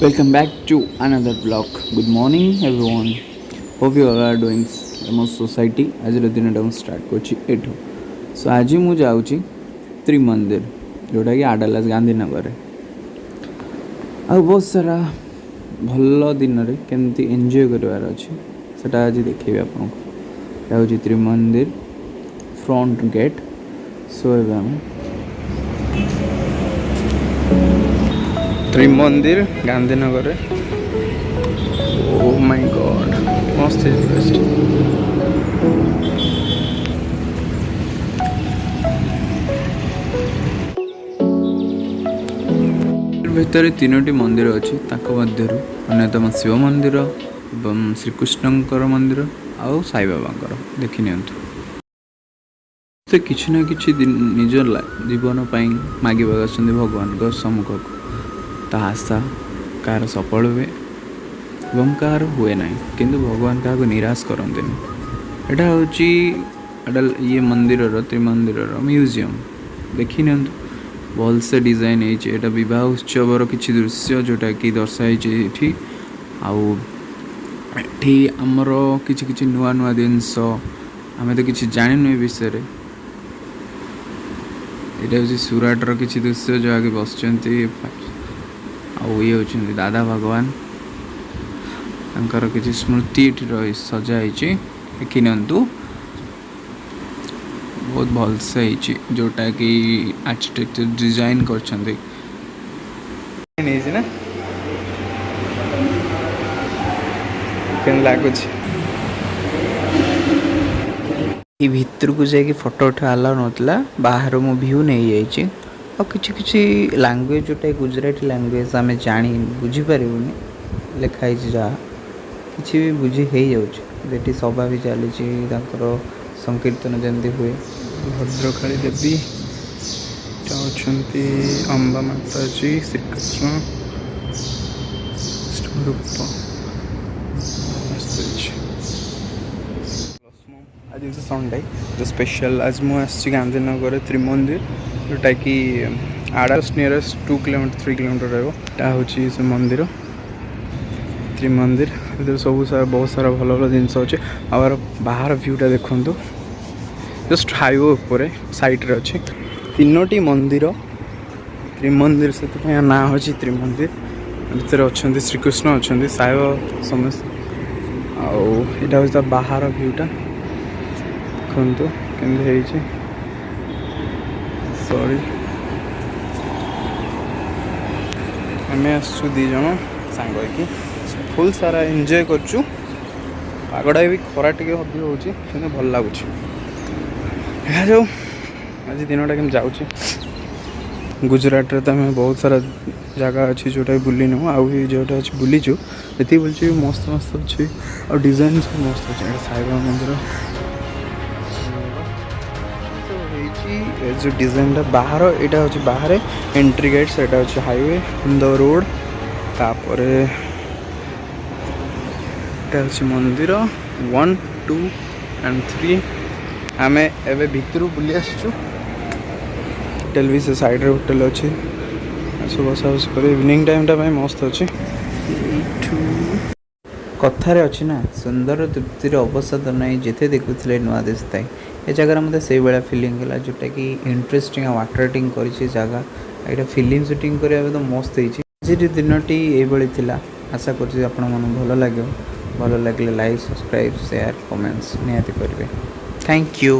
Welcome back to another vlog. Good morning everyone. Hope you all are doing ଆମ society ଆଜିର ଦିନଟା ମୁଁ start କରୁଛି ଏଠୁ। ସୋ ଆଜି ମୁଁ ଯାଉଛି ତ୍ରିମନ୍ଦିର ଯେଉଁଟାକି ଆଡାଲାସ ଗାନ୍ଧୀନଗରରେ। ଆଉ ବହୁତ ସାରା ଭଲ ଦିନରେ କେମିତି ଏନ୍ଜୟ କରିବାର ଅଛି ସେଟା ଆଜି ଦେଖେଇବି ଆପଣଙ୍କୁ। ଏଇଟା ହେଉଛି ତ୍ରିମନ୍ଦିର ଫ୍ରଣ୍ଟ ଗେଟ୍। ସୋ ଏବେ ଆମେ Trimandir Gandhinagar. Oh my God मस्त भितर तीनोटी मंदिर अच्छी मध्य अन्यतम शिव मंदिर एवं श्रीकृष्णकर मंदिर आउ साई बाबा देखी नियंतु। से किसी ना किसी निज जीवन मागिबा भगवान सम्मुख ता आशा कार सफल हुए एवं कार हुए ना किंतु भगवान क्या निराश करते यहाँ हूँ ये मंदिर त्रिमंदिर म्यूजियम देखी नि भल से डिजाइन होता बह उत्सवर किसी दृश्य जोटा कि दर्शाई आमर कि नुआ नुआ जिनस आम तो किसी जानू ए विषय यहाँ हूँ सुराटर किसी दृश्य जो आगे बस ये होती दादा भगवान किसी स्मृति सजाई देखी नियंतु। बहुत भल से जोटा कि आर्किटेक्चर डिजाइन कर लगुच भितर को जाकि फोटो उठा अलाउ नाला बाहर मो व्यू नहीं जाइए और किसी लैंग्वेज जोटा गुजराती लैंग्वेज आम जानी बुझीपारूनी लिखाई जहाँ किसी भी बुझी हो जाऊँगी सभा भी चली संकीर्तन जमी हुए। भद्रकाली देवी अच्छा अम्बा माता जी श्रीकृष्ण रूप आज संडे जो स्पेशल आज मुझे गांधीनगर त्रिमंदिर जोटा कि आडास नियरेस्ट 2 किलोमीटर 3 किलोमीटर रहा हूँ से मंदिर त्रिमंदिर सब सारा बहुत सारा भल भल जिनस अच्छे और बाहर व्यूटा देखु जस्ट हाईवे उपर साइड रे अच्छे तीनोटी मंदिर त्रिमंदिर से ना हो त्रिमंदिर भितर अच्छा श्रीकृष्ण अच्छा साई समस्त आईटा हूँ बाहर व्यूटा देखु के सॉरी आम आसु दी जन सांग कि फुल सारा एंजॉय करचु पागड़ा भी खरा टे हबी हो भल लगुच जाऊ आज दिनटा केम जाऊँ। गुजरात रे तो आम बहुत सारा जगह अच्छी जोटा बुली नु आउ जोटा अच्छी बुलीचु ये बुलची मस्त मस्त अच्छी और डिजाइन सब मस्त अच्छे साईबाबा मंदिर जो डिजाइन बाहर यहाँ हूँ बाहर एंट्री गेट से हाईवे इन द रोड तापर मंदिर 1 2 एंड 3 आम एवं भितर बुली आसचु होटेल भी से साइड रे होटेल अच्छी सब बसा बस कर इवनिंग टाइम टा मस्त अच्छी कथार अच्छी ना सुंदर तृप्तिर अवसाद नहीं जिते देखुले नुआ दिशा ये जगह मतलब से भाया फिलिंग है जोटा कि इंटरेस्टिंग और अट्राक्टिंग कर जगह यहाँ फिल्म शूटिंग करने तो मस्त होती आज दिनटी ये आशा कर भल लगे भल लगे लाइक सब्सक्राइब शेयर कमेंट्स निहाती करेंगे। Thank you.